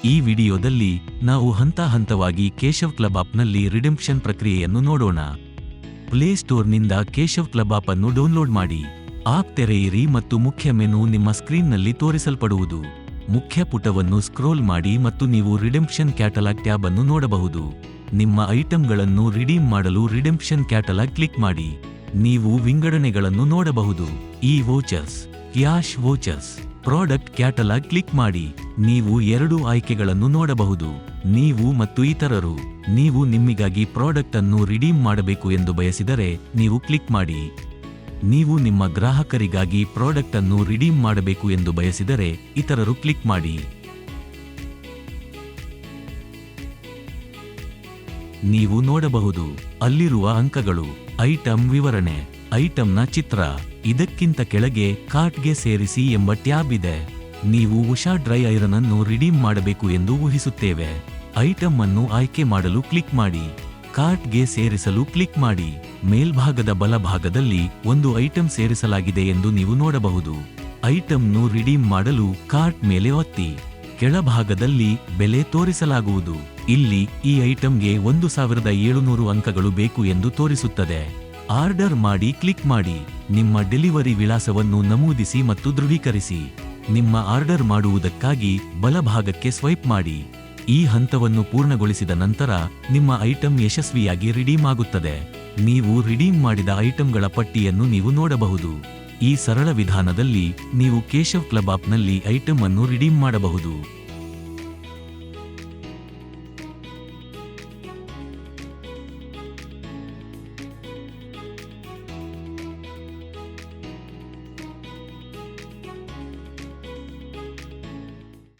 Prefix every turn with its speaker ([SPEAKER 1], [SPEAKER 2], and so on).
[SPEAKER 1] ಈ ವಿಡಿಯೋದಲ್ಲಿ ನಾವು ಹಂತವಾಗಿ ಕೇಶವ್ ಕ್ಲಬ್ ಆಪ್ನಲ್ಲಿ ರಿಡೆಂಪ್ಷನ್ ಪ್ರಕ್ರಿಯೆಯನ್ನು ನೋಡೋಣ. ಪ್ಲೇಸ್ಟೋರ್ನಿಂದ ಕೇಶವ್ ಕ್ಲಬ್ ಆಪ್ ಅನ್ನು ಡೌನ್ಲೋಡ್ ಮಾಡಿ. ಆಪ್ ತೆರೆಯಿರಿ ಮತ್ತು ಮುಖ್ಯ ಮೆನು ನಿಮ್ಮ ಸ್ಕ್ರೀನ್ನಲ್ಲಿ ತೋರಿಸಲ್ಪಡುವುದು. ಮುಖ್ಯ ಪುಟವನ್ನು ಸ್ಕ್ರೋಲ್ ಮಾಡಿ ಮತ್ತು ನೀವು ರಿಡೆಂಪ್ಷನ್ ಕ್ಯಾಟಲಾಗ್ ಟ್ಯಾಬ್ ಅನ್ನು ನೋಡಬಹುದು. ನಿಮ್ಮ ಐಟಂಗಳನ್ನು ರಿಡೀಮ್ ಮಾಡಲು ರಿಡೆಂಪ್ಷನ್ ಕ್ಯಾಟಲಾಗ್ ಕ್ಲಿಕ್ ಮಾಡಿ. ನೀವು ವಿಂಗಡಣೆಗಳನ್ನು ನೋಡಬಹುದು. E vouchers, cash vouchers, product catalogue click ಮಾಡಿ. ನೀವು 2 ಆಯ್ಕೆಗಳನ್ನು ನೋಡಬಹುದು, ನೀವು ಮತ್ತು ಇತರರು. ನೀವು ನಿಮ್ಮಿಗಾಗಿ ಪ್ರಾಡಕ್ಟ್ ಅನ್ನು ರಿಡೀಮ್ ಮಾಡಬೇಕು ಎಂದು ಬಯಸಿದರೆ ನೀವು ಕ್ಲಿಕ್ ಮಾಡಿ. ನೀವು ನಿಮ್ಮ ಗ್ರಾಹಕರಿಗಾಗಿ ಪ್ರಾಡಕ್ಟ್ ಅನ್ನು ರಿಡೀಮ್ ಮಾಡಬೇಕು ಎಂದು ಬಯಸಿದರೆ ಇತರರು ಕ್ಲಿಕ್ ಮಾಡಿ. ನೀವು ನೋಡಬಹುದು ಅಲ್ಲಿರುವ ಅಂಕಗಳು, ಐಟಂ ವಿವರಣೆ, ಐಟಂನ ಚಿತ್ರ. ಇದಕ್ಕಿಂತ ಕೆಳಗೆ ಕಾರ್ಟ್ಗೆ ಸೇರಿಸಿ ಎಂಬ ಟ್ಯಾಬ್ ಇದೆ. ನೀವು ಉಷಾ ಡ್ರೈ ಐರನ್ ಅನ್ನು ರಿಡೀಮ್ ಮಾಡಬೇಕು ಎಂದು ಊಹಿಸುತ್ತೇವೆ. ಐಟಂ ಅನ್ನು ಆಯ್ಕೆ ಮಾಡಲು ಕ್ಲಿಕ್ ಮಾಡಿ. ಕಾರ್ಟ್ಗೆ ಸೇರಿಸಲು ಕ್ಲಿಕ್ ಮಾಡಿ. ಮೇಲ್ಭಾಗದ ಬಲಭಾಗದಲ್ಲಿ ಒಂದು ಐಟಂ ಸೇರಿಸಲಾಗಿದೆ ಎಂದು ನೀವು ನೋಡಬಹುದು. ಐಟಂನ್ನು ರಿಡೀಮ್ ಮಾಡಲು ಕಾರ್ಟ್ ಮೇಲೆ ಒತ್ತಿ. ಕೆಳಭಾಗದಲ್ಲಿ ಬೆಲೆ ತೋರಿಸಲಾಗುವುದು. ಇಲ್ಲಿ ಈ ಐಟಂಗೆ 1700 ಅಂಕಗಳು ಬೇಕು ಎಂದು ತೋರಿಸುತ್ತದೆ. ಆರ್ಡರ್ ಮಾಡಿ ಕ್ಲಿಕ್ ಮಾಡಿ. ನಿಮ್ಮ ಡೆಲಿವರಿ ವಿಳಾಸವನ್ನು ನಮೂದಿಸಿ ಮತ್ತು ದೃಢೀಕರಿಸಿ. ನಿಮ್ಮ ಆರ್ಡರ್ ಮಾಡುವುದಕ್ಕಾಗಿ ಬಲಭಾಗಕ್ಕೆ ಸ್ವೈಪ್ ಮಾಡಿ. ಈ ಹಂತವನ್ನು ಪೂರ್ಣಗೊಳಿಸಿದ ನಂತರ ನಿಮ್ಮ ಐಟಂ ಯಶಸ್ವಿಯಾಗಿ ರಿಡೀಮ್ ಆಗುತ್ತದೆ. ನೀವು ರಿಡೀಮ್ ಮಾಡಿದ ಐಟಂಗಳ ಪಟ್ಟಿಯನ್ನು ನೀವು ನೋಡಬಹುದು. ಈ ಸರಳ ವಿಧಾನದಲ್ಲಿ ನೀವು ಕೇಶವ್ ಕ್ಲಬ್ ಆಪ್ನಲ್ಲಿ ಐಟಂ ಅನ್ನು ರಿಡೀಮ್ ಮಾಡಬಹುದು.